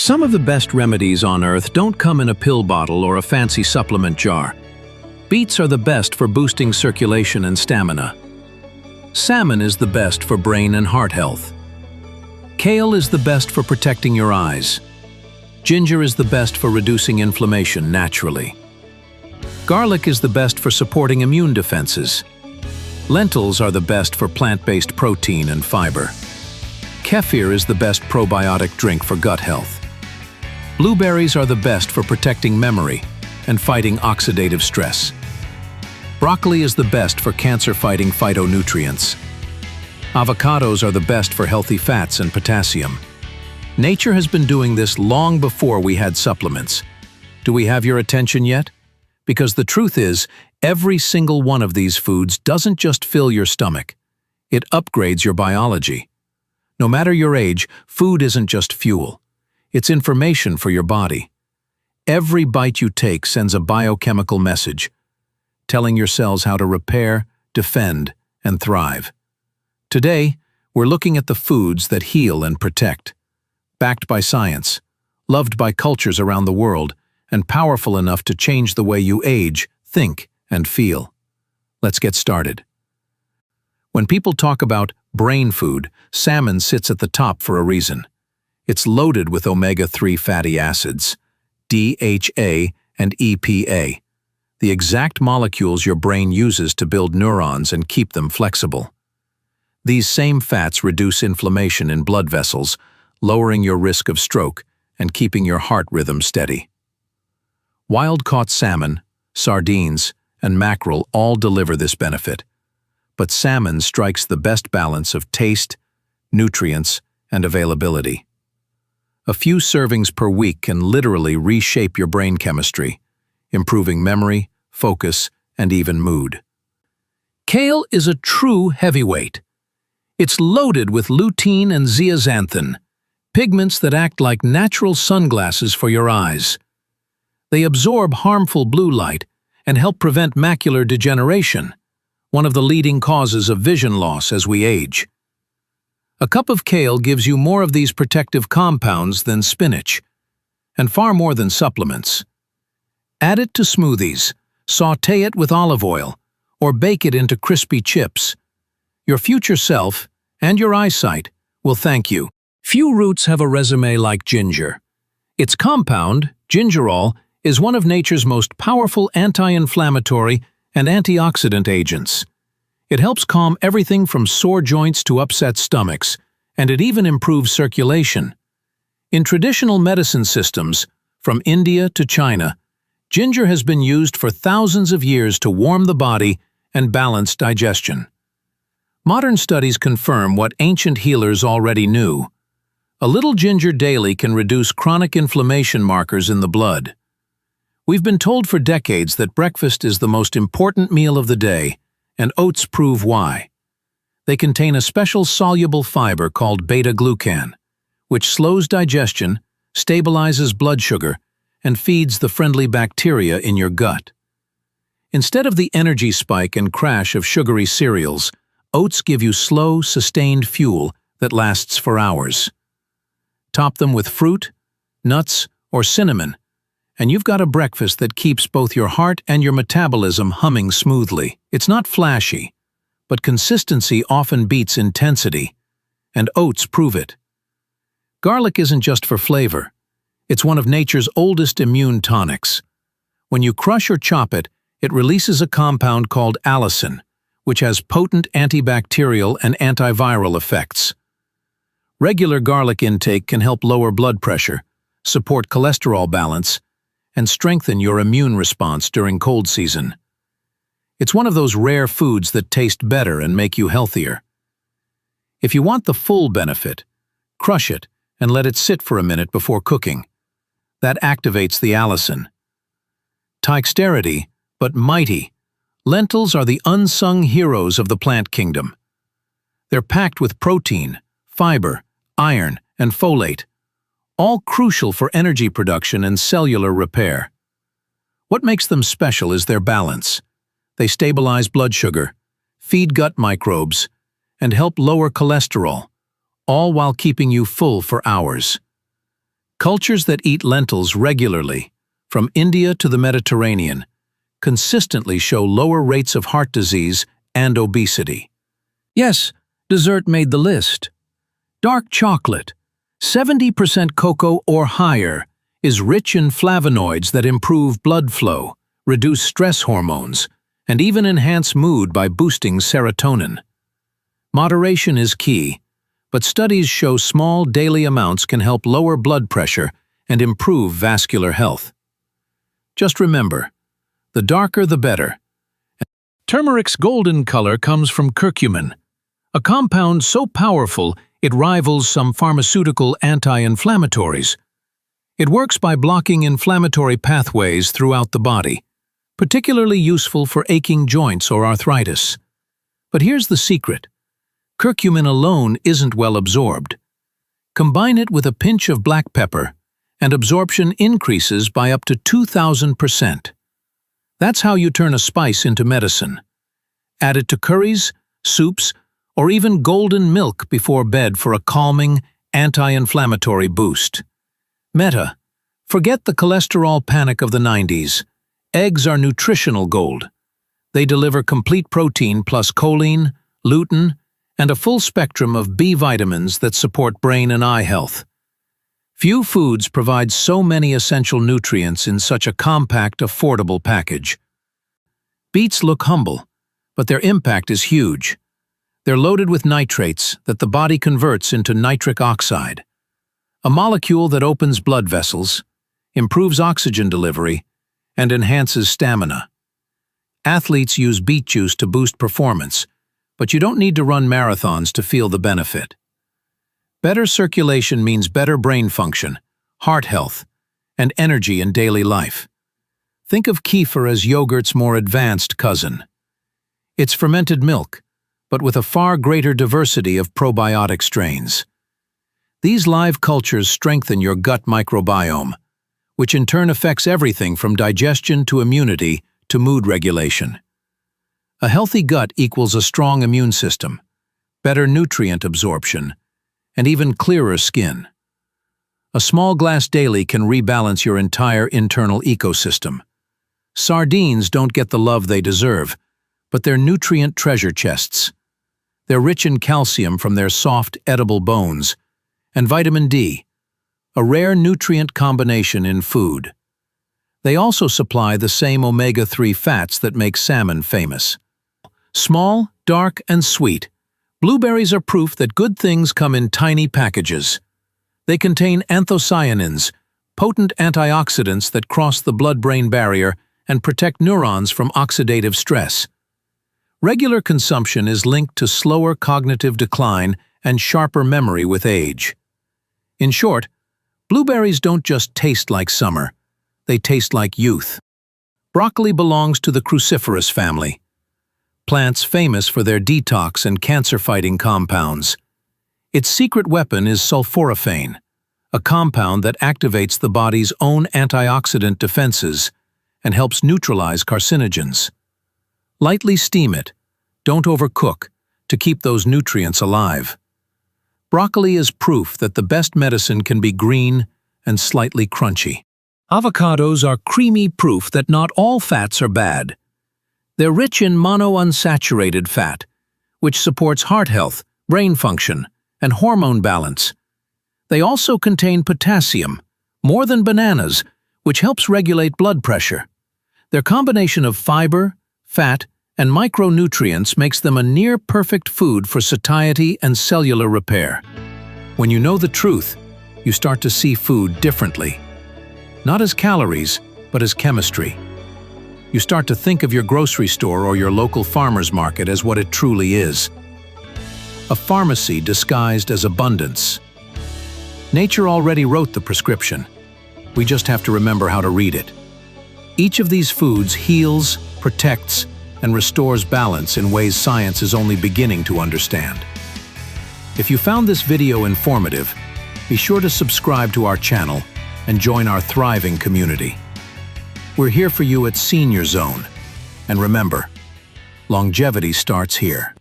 Some of the best remedies on earth don't come in a pill bottle or a fancy supplement jar. Beets are the best for boosting circulation and stamina. Salmon is the best for brain and heart health. Kale is the best for protecting your eyes. Ginger is the best for reducing inflammation naturally. Garlic is the best for supporting immune defenses. Lentils are the best for plant-based protein and fiber. Kefir is the best probiotic drink for gut health. Blueberries are the best for protecting memory and fighting oxidative stress. Broccoli is the best for cancer-fighting phytonutrients. Avocados are the best for healthy fats and potassium. Nature has been doing this long before we had supplements. Do we have your attention yet? Because the truth is, every single one of these foods doesn't just fill your stomach. It upgrades your biology. No matter your age, food isn't just fuel. It's information for your body. Every bite you take sends a biochemical message, telling your cells how to repair, defend, and thrive. Today, we're looking at the foods that heal and protect. Backed by science, loved by cultures around the world, and powerful enough to change the way you age, think, and feel. Let's get started. When people talk about brain food, salmon sits at the top for a reason. It's loaded with omega-3 fatty acids, DHA and EPA, the exact molecules your brain uses to build neurons and keep them flexible. These same fats reduce inflammation in blood vessels, lowering your risk of stroke and keeping your heart rhythm steady. Wild-caught salmon, sardines, and mackerel all deliver this benefit, but salmon strikes the best balance of taste, nutrients, and availability. A few servings per week can literally reshape your brain chemistry, improving memory, focus, and even mood. Kale is a true heavyweight. It's loaded with lutein and zeaxanthin, pigments that act like natural sunglasses for your eyes. They absorb harmful blue light and help prevent macular degeneration, one of the leading causes of vision loss as we age. A cup of kale gives you more of these protective compounds than spinach, and far more than supplements. Add it to smoothies, sauté it with olive oil, or bake it into crispy chips. Your future self, and your eyesight, will thank you. Few roots have a resume like ginger. Its compound, gingerol, is one of nature's most powerful anti-inflammatory and antioxidant agents. It helps calm everything from sore joints to upset stomachs, and it even improves circulation. In traditional medicine systems, from India to China, ginger has been used for thousands of years to warm the body and balance digestion. Modern studies confirm what ancient healers already knew. A little ginger daily can reduce chronic inflammation markers in the blood. We've been told for decades that breakfast is the most important meal of the day, and oats prove why. They contain a special soluble fiber called beta-glucan, which slows digestion, stabilizes blood sugar, and feeds the friendly bacteria in your gut. Instead of the energy spike and crash of sugary cereals, oats give you slow, sustained fuel that lasts for hours. Top them with fruit, nuts, or cinnamon, and you've got a breakfast that keeps both your heart and your metabolism humming smoothly. It's not flashy, but consistency often beats intensity, and oats prove it. Garlic isn't just for flavor. It's one of nature's oldest immune tonics. When you crush or chop it, it releases a compound called allicin, which has potent antibacterial and antiviral effects. Regular garlic intake can help lower blood pressure, support cholesterol balance, and strengthen your immune response during cold season. It's one of those rare foods that taste better and make you healthier. If you want the full benefit, crush it and let it sit for a minute before cooking. That activates the allicin. Dexterity, but mighty, lentils are the unsung heroes of the plant kingdom. They're packed with protein, fiber, iron, and folate, all crucial for energy production and cellular repair. What makes them special is their balance. They stabilize blood sugar, feed gut microbes, and help lower cholesterol, all while keeping you full for hours. Cultures that eat lentils regularly, from India to the Mediterranean, consistently show lower rates of heart disease and obesity. Yes, dessert made the list. Dark chocolate, 70% cocoa or higher, is rich in flavonoids that improve blood flow, reduce stress hormones, and even enhance mood by boosting serotonin. Moderation is key, but studies show small daily amounts can help lower blood pressure and improve vascular health. Just remember, the darker the better. Turmeric's golden color comes from curcumin, a compound so powerful it rivals some pharmaceutical anti-inflammatories. It works by blocking inflammatory pathways throughout the body, particularly useful for aching joints or arthritis. But here's the secret. Curcumin alone isn't well absorbed. Combine it with a pinch of black pepper, and absorption increases by up to 2,000%. That's how you turn a spice into medicine. Add it to curries, soups, or even golden milk before bed for a calming, anti-inflammatory boost. Meta, forget the cholesterol panic of the 90s. Eggs are nutritional gold. They deliver complete protein plus choline, lutein, and a full spectrum of B vitamins that support brain and eye health. Few foods provide so many essential nutrients in such a compact, affordable package. Beets look humble, but their impact is huge. They're loaded with nitrates that the body converts into nitric oxide, a molecule that opens blood vessels, improves oxygen delivery, and enhances stamina. Athletes use beet juice to boost performance, but you don't need to run marathons to feel the benefit. Better circulation means better brain function, heart health, and energy in daily life. Think of kefir as yogurt's more advanced cousin. It's fermented milk, but with a far greater diversity of probiotic strains. These live cultures strengthen your gut microbiome, which in turn affects everything from digestion to immunity to mood regulation. A healthy gut equals a strong immune system, better nutrient absorption, and even clearer skin. A small glass daily can rebalance your entire internal ecosystem. Sardines don't get the love they deserve, but they're nutrient treasure chests. They're rich in calcium from their soft, edible bones, and vitamin D, a rare nutrient combination in food. They also supply the same omega-3 fats that make salmon famous. Small, dark, and sweet, blueberries are proof that good things come in tiny packages. They contain anthocyanins, potent antioxidants that cross the blood-brain barrier and protect neurons from oxidative stress. Regular consumption is linked to slower cognitive decline and sharper memory with age. In short, blueberries don't just taste like summer, they taste like youth. Broccoli belongs to the cruciferous family, plants famous for their detox and cancer-fighting compounds. Its secret weapon is sulforaphane, a compound that activates the body's own antioxidant defenses and helps neutralize carcinogens. Lightly steam it, don't overcook, to keep those nutrients alive. Broccoli is proof that the best medicine can be green and slightly crunchy. Avocados are creamy proof that not all fats are bad. They're rich in monounsaturated fat, which supports heart health, brain function, and hormone balance. They also contain potassium, more than bananas, which helps regulate blood pressure. Their combination of fiber, fat, and micronutrients makes them a near-perfect food for satiety and cellular repair. When you know the truth, you start to see food differently. Not as calories, but as chemistry. You start to think of your grocery store or your local farmer's market as what it truly is. A pharmacy disguised as abundance. Nature already wrote the prescription. We just have to remember how to read it. Each of these foods heals, protects, and restores balance in ways science is only beginning to understand. If you found this video informative, be sure to subscribe to our channel and join our thriving community. We're here for you at Senior Zone. And remember, longevity starts here.